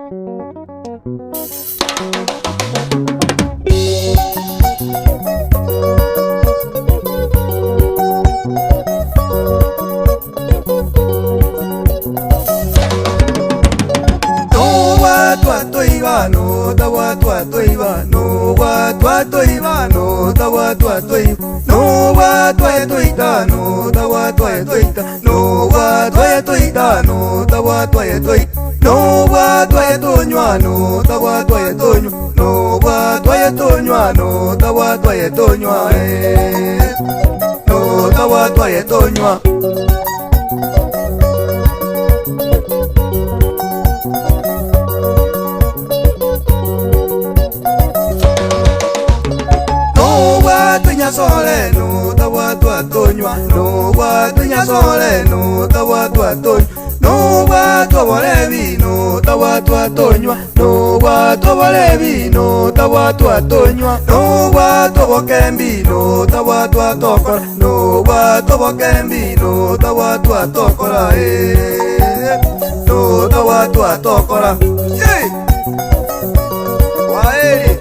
No tawa tua toiva no wa tua toiva no tawa tua toiva no wa tua toita no tawa tua toita no wa tua toita no tawa tua toita no wa tua toñua no tawa tua toñua no wa tua toñua no tawa tua toñua no tawa tua toñua sole no tawa tua toñua no wa tuña sole no tawa tua toñua no wa tua bolevi no tawa tua toñua no wa tua bolevi no tawa tua toñua no wa tua bokembi no tawa tua tokora no wa tua bokembi no tawa tua tokora no tawa tua tokora waeri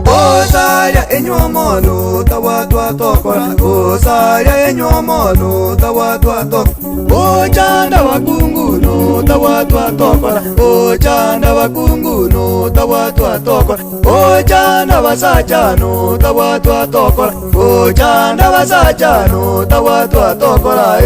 Osaria enyomo no tawa tua tokora Osaria enyomo no tawa tua tokora Ochanda wakungu no tawa tua tokora Ochanda wakungu no tawa tua tokora Ochanda wasacha no tawa tua tokora Ochanda wasacha no tawa tua tokora